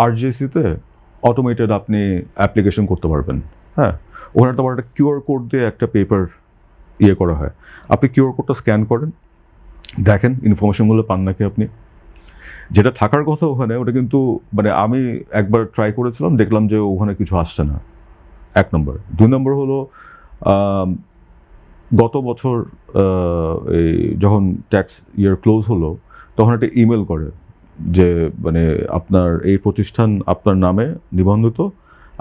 আরজেসিতে automated আপনি application করতে পারবেন। হ্যাঁ, ওখানে তোমার একটা কিউআর কোড দিয়ে একটা পেপার ইয়ে করা হয়। আপনি কিউআর কোডটা স্ক্যান করেন, দেখেন ইনফরমেশনগুলো পান নাকি আপনি। যেটা থাকার কথা ওখানে, ওটা কিন্তু মানে আমি একবার ট্রাই করেছিলাম, দেখলাম যে ওখানে কিছু আসছে না, 1 নম্বর। 2 নম্বর হলো গত বছর এই যখন ট্যাক্স ইয়ার ক্লোজ হলো, তখন একটা ইমেল করে যে মানে আপনার এই প্রতিষ্ঠান আপনার নামে নিবন্ধিত,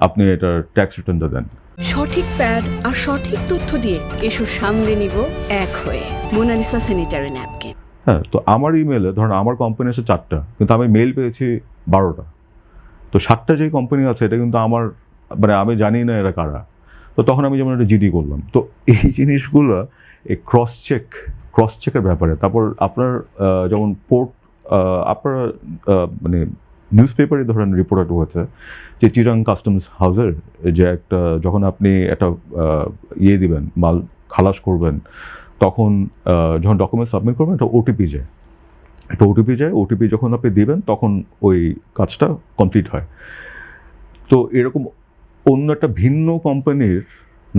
আপনি এটার ট্যাক্স রিটার্নটা দেন। সঠিক প্যাড আর সঠিক তথ্য দিয়ে এসব সামলে নিব এক হয়ে। Monalisa sanitary napkin. হ্যাঁ, তো আমার ইমেলে ধরেন আমার কোম্পানি আছে 4টা, কিন্তু আমি মেইল পেয়েছি 12টা। তো 7টা যে কোম্পানি আছে এটা কিন্তু আমার মানে আমি জানি না এরা কারা। তো তখন আমি যেমন একটা জিডি করলাম। তো এই জিনিসগুলো এই ক্রস চেকের ব্যাপারে। তারপর আপনার যেমন পোর্ট আপনার মানে নিউজ পেপারে ধরেন রিপোর্ট হয়েছে যে চিটাং কাস্টমস হাউসের যে একটা যখন আপনি একটা ইয়ে দিবেন, মাল খালাস করবেন, তখন যখন ডকুমেন্ট সাবমিট করবেন একটা ওটিপি যায়। একটা ওটিপি যায়, ওটিপি যখন আপনি দিবেন তখন ওই কাজটা কমপ্লিট হয়। তো এরকম অন্য একটা ভিন্ন কোম্পানির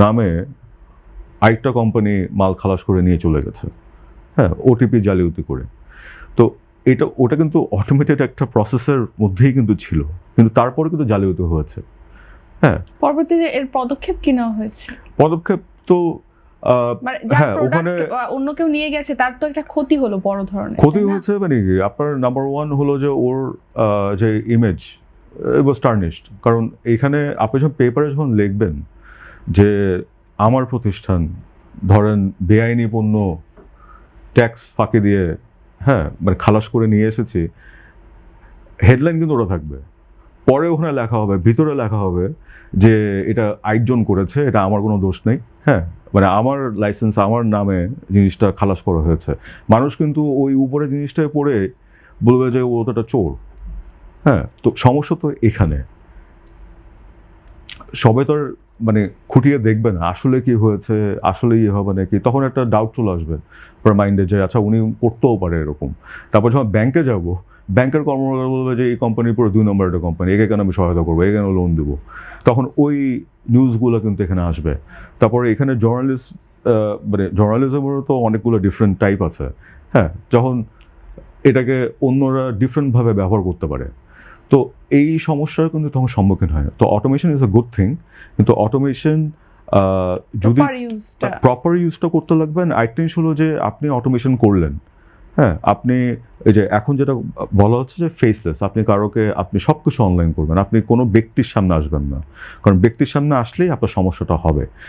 নামে আরেকটা কোম্পানি মাল খালাস করে নিয়ে চলে গেছে, হ্যাঁ, ওটিপি জালিয়াতি করে। তো ওটা কিন্তু অটোমেটেড একটা প্রসেসের মধ্যেই কিন্তু ছিল, কিন্তু তারপরে কিন্তু জালিয়াতি হয়েছে। হ্যাঁ, পরবর্তীতে এর পদক্ষেপ কি নেওয়া হয়েছে? পদক্ষেপ তো মানে যার হ্যাঁ, ওখানে প্রোডাক্ট অন্য কেউ নিয়ে গেছে তার তো একটা ক্ষতি হলো বড় ধরনের। ক্ষতি হয়েছে মানে কি, আপনার নাম্বার 1 হলো যে ওর যে ইমেজ ইট ওয়াজ টার্নিশড। কারণ এখানে আপনি যখন পেপারে যখন লিখবেন যে আমার প্রতিষ্ঠান ধরেন বেআইনি পণ্য ট্যাক্স ফাঁকি দিয়ে, হ্যাঁ, মানে খালাস করে নিয়ে এসেছি, হেডলাইন কিন্তু ওটা থাকবে। পরে ওখানে লেখা হবে, ভিতরে লেখা হবে যে এটা আরেকজন করেছে, এটা আমার কোনো দোষ নেই। হ্যাঁ, মানে আমার লাইসেন্স আমার নামে জিনিসটা খালাস করা হয়েছে। মানুষ কিন্তু ওই উপরে জিনিসটাই পড়ে বলবে যে ও তো একটা চোর। হ্যাঁ, তো সমস্যা তো এখানে সবাই তো আর মানে খুঁটিয়ে দেখবে না আসলে কি হয়েছে, আসলে ইয়ে হবে নাকি, তখন একটা ডাউট চলে আসবে আপনার মাইন্ডে যে আচ্ছা উনি করতেও পারে এরকম। তারপর যখন ব্যাংকে যাব, ব্যাংকের কর্মকর্তা বলবে যে এই কোম্পানির পুরো 2 নম্বর একটা কোম্পানি, একে কেন আমি সহায়তা করবো, এখানে লোন দেবো, তখন ওই নিউজগুলো কিন্তু এখানে আসবে। তারপরে এখানে মানে জার্নালিজমেরও তো অনেকগুলো ডিফারেন্ট টাইপ আছে। হ্যাঁ, যখন এটাকে অন্যরা ডিফারেন্টভাবে ব্যবহার করতে পারে, তো এই সমস্যার কিন্তু তখন সম্মুখীন হয়। তো automation is a good thing, কিন্তু অটোমেশন যদি প্রপার ইউজটা করতে লাগবেন। আরেকটা জিনিস হলো যে আপনি অটোমেশন করলেন, হ্যাঁ, আপনি এই যে এখন যেটা বলা হচ্ছে যে ফেসলেস, আপনি আপনি সব কিছু অনলাইন করবেন, আপনি কোনো ব্যক্তির সামনে আসবেন না, কারণ ব্যক্তির সামনে আসলেই আপনার সমস্যাটা হবে।